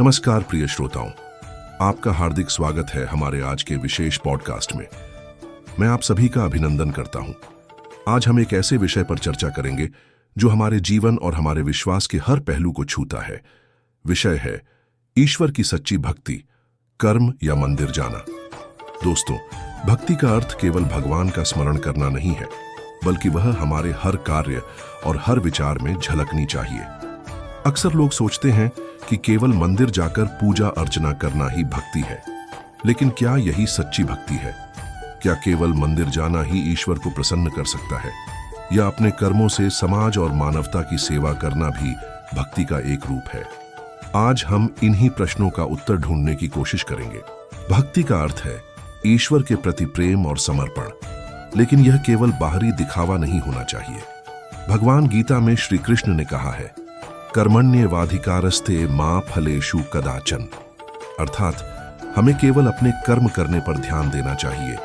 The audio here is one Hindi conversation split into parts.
नमस्कार प्रिय श्रोताओं, आपका हार्दिक स्वागत है हमारे आज के विशेष पॉडकास्ट में। मैं आप सभी का अभिनंदन करता हूं। आज हम एक ऐसे विषय पर चर्चा करेंगे जो हमारे जीवन और हमारे विश्वास के हर पहलू को छूता है। विषय है ईश्वर की सच्ची भक्ति, कर्म या मंदिर जाना। दोस्तों, भक्ति का अर्थ केवल भगवान का स्मरण करना नहीं है, बल्कि वह हमारे हर कार्य और हर विचार में झलकनी चाहिए। अक्सर लोग सोचते हैं कि केवल मंदिर जाकर पूजा अर्चना करना ही भक्ति है, लेकिन क्या यही सच्ची भक्ति है? क्या केवल मंदिर जाना ही ईश्वर को प्रसन्न कर सकता है, या अपने कर्मों से समाज और मानवता की सेवा करना भी भक्ति का एक रूप है? आज हम इन्हीं प्रश्नों का उत्तर ढूंढने की कोशिश करेंगे। भक्ति का अर्थ है ईश्वर के प्रति प्रेम और समर्पण, लेकिन यह केवल बाहरी दिखावा नहीं होना चाहिए। भगवान गीता में श्री कृष्ण ने कहा है, कर्मण्येवाधिकारस्ते मा फलेषु कदाचन। अर्थात हमें केवल अपने कर्म करने पर ध्यान देना चाहिए,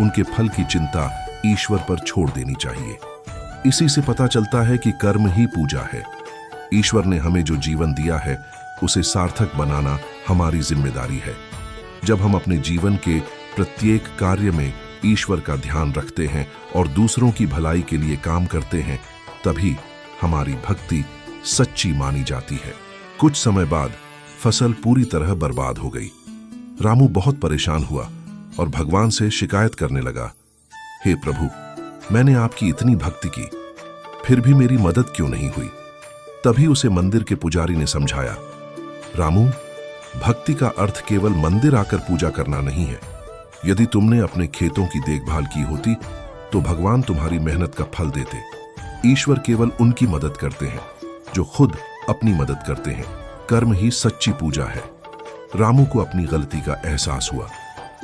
उनके फल की चिंता ईश्वर पर छोड़ देनी चाहिए। इसी से पता चलता है कि कर्म ही पूजा है। ईश्वर ने हमें जो जीवन दिया है उसे सार्थक बनाना हमारी जिम्मेदारी है। जब हम अपने जीवन के प्रत्येक कार्य में ईश्वर का ध्यान रखते हैं और दूसरों की भलाई के लिए काम करते हैं, तभी हमारी भक्ति सच्ची मानी जाती है। कुछ समय बाद फसल पूरी तरह बर्बाद हो गई। रामू बहुत परेशान हुआ और भगवान से शिकायत करने लगा, हे प्रभु, मैंने आपकी इतनी भक्ति की, फिर भी मेरी मदद क्यों नहीं हुई? तभी उसे मंदिर के पुजारी ने समझाया, रामू, भक्ति का अर्थ केवल मंदिर आकर पूजा करना नहीं है। यदि तुमने अपने खेतों की देखभाल की होती तो भगवान तुम्हारी मेहनत का फल देते। ईश्वर केवल उनकी मदद करते हैं जो खुद अपनी मदद करते हैं। कर्म ही सच्ची पूजा है। रामू को अपनी गलती का एहसास हुआ।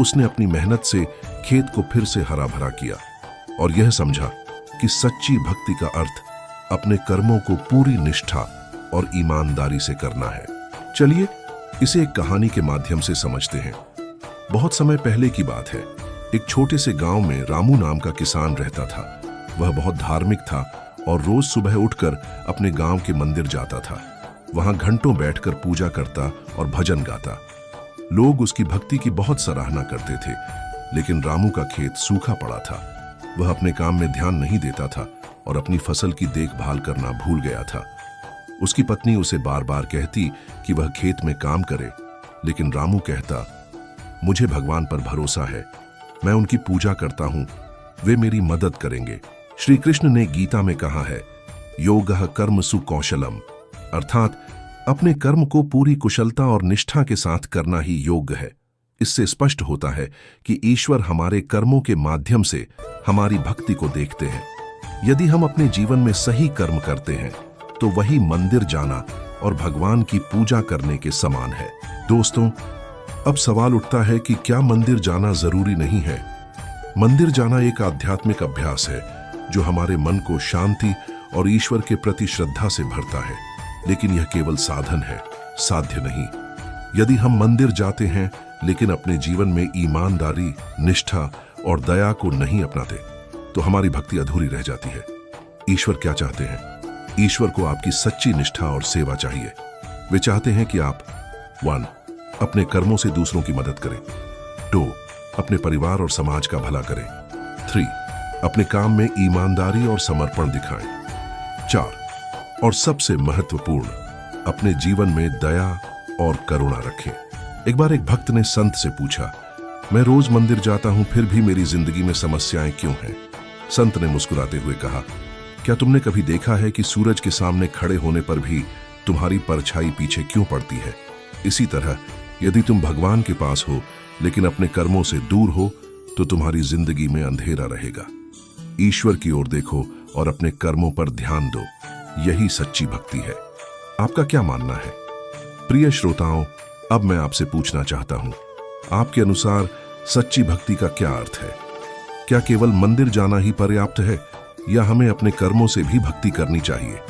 उसने अपनी मेहनत से खेत को फिर से हरा भरा किया और यह समझा कि सच्ची भक्ति का अर्थ अपने कर्मों को पूरी निष्ठा और ईमानदारी से करना है। चलिए इसे एक कहानी के माध्यम से समझते हैं। बहुत समय पहले की बात है। एक छोटे से गांव में रामू नाम का किसान रहता था। वह बहुत धार्मिक था और रोज सुबह उठकर अपने गांव के मंदिर जाता था। वहां घंटों बैठकर पूजा करता और भजन गाता। लोग उसकी भक्ति की बहुत सराहना करते थे, लेकिन रामू का खेत सूखा पड़ा था। वह अपने काम में ध्यान नहीं देता था और अपनी फसल की देखभाल करना भूल गया था। उसकी पत्नी उसे बार बार कहती कि वह खेत में काम करे, लेकिन रामू कहता, मुझे भगवान पर भरोसा है, मैं उनकी पूजा करता हूं, वे मेरी मदद करेंगे। श्री कृष्ण ने गीता में कहा है, योगः कर्मसु कौशलम, अर्थात अपने कर्म को पूरी कुशलता और निष्ठा के साथ करना ही योग है। इससे स्पष्ट होता है कि ईश्वर हमारे कर्मों के माध्यम से हमारी भक्ति को देखते हैं। यदि हम अपने जीवन में सही कर्म करते हैं तो वही मंदिर जाना और भगवान की पूजा करने के समान है। दोस्तों, अब सवाल उठता है कि क्या मंदिर जाना जरूरी नहीं है? मंदिर जाना एक आध्यात्मिक अभ्यास है जो हमारे मन को शांति और ईश्वर के प्रति श्रद्धा से भरता है, लेकिन यह केवल साधन है, साध्य नहीं। यदि हम मंदिर जाते हैं लेकिन अपने जीवन में ईमानदारी, निष्ठा और दया को नहीं अपनाते, तो हमारी भक्ति अधूरी रह जाती है। ईश्वर क्या चाहते हैं? ईश्वर को आपकी सच्ची निष्ठा और सेवा चाहिए। वे चाहते हैं कि आप 1. अपने कर्मों से दूसरों की मदद करें। 2. अपने परिवार और समाज का भला करें। 3. अपने काम में ईमानदारी और समर्पण दिखाएं। 4. और सबसे महत्वपूर्ण, अपने जीवन में दया और करुणा रखें। एक बार एक भक्त ने संत से पूछा, मैं रोज मंदिर जाता हूं, फिर भी मेरी जिंदगी में समस्याएं क्यों हैं? संत ने मुस्कुराते हुए कहा, क्या तुमने कभी देखा है कि सूरज के सामने खड़े होने पर भी तुम्हारी परछाई पीछे क्यों पड़ती है? इसी तरह यदि तुम भगवान के पास हो लेकिन अपने कर्मों से दूर हो, तो तुम्हारी जिंदगी में अंधेरा रहेगा। ईश्वर की ओर देखो और अपने कर्मों पर ध्यान दो। यही सच्ची भक्ति है। आपका क्या मानना है? प्रिय श्रोताओं, अब मैं आपसे पूछना चाहता हूं, आपके अनुसार सच्ची भक्ति का क्या अर्थ है? क्या केवल मंदिर जाना ही पर्याप्त है, या हमें अपने कर्मों से भी भक्ति करनी चाहिए?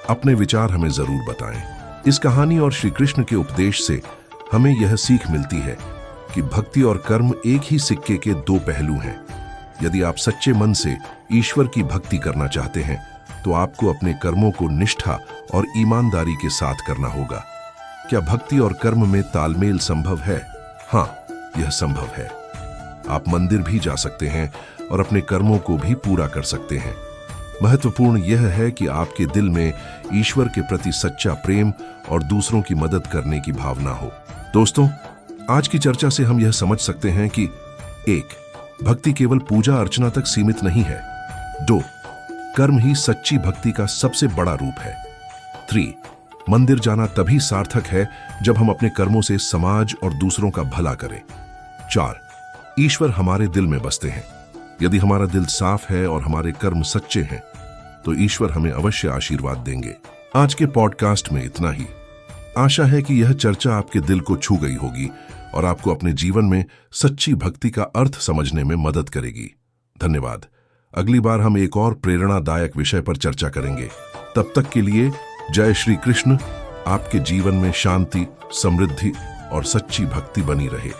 अपने विचार हमें जरूर बताएं। इस कहानी और श्री कृष्ण के उपदेश से हमें यह सीख मिलती है कि भक्ति और कर्म एक ही सिक्के के दो पहलू हैं। यदि आप सच्चे मन से ईश्वर की भक्ति करना चाहते हैं, तो आपको अपने कर्मों को निष्ठा और ईमानदारी के साथ करना होगा। क्या भक्ति और कर्म में तालमेल संभव है? हाँ, यह संभव है। आप मंदिर भी जा सकते हैं और अपने कर्मों को भी पूरा कर सकते हैं। महत्वपूर्ण यह है कि आपके दिल में ईश्वर के प्रति सच्चा प्रेम और दूसरों की मदद करने की भावना हो। दोस्तों, आज की चर्चा से हम यह समझ सकते हैं कि 1. भक्ति केवल पूजा अर्चना तक सीमित नहीं है। 2. कर्म ही सच्ची भक्ति का सबसे बड़ा रूप है। 3. मंदिर जाना तभी सार्थक है जब हम अपने कर्मों से समाज और दूसरों का भला करें। 4. ईश्वर हमारे दिल में बसते हैं। यदि हमारा दिल साफ है और हमारे कर्म सच्चे हैं तो ईश्वर हमें अवश्य आशीर्वाद देंगे। आज के पॉडकास्ट में इतना ही। आशा है कि यह चर्चा आपके दिल को छू गई होगी और आपको अपने जीवन में सच्ची भक्ति का अर्थ समझने में मदद करेगी। धन्यवाद। अगली बार हम एक और प्रेरणादायक विषय पर चर्चा करेंगे। तब तक के लिए जय श्री कृष्ण। आपके जीवन में शांति, समृद्धि और सच्ची भक्ति बनी रहे।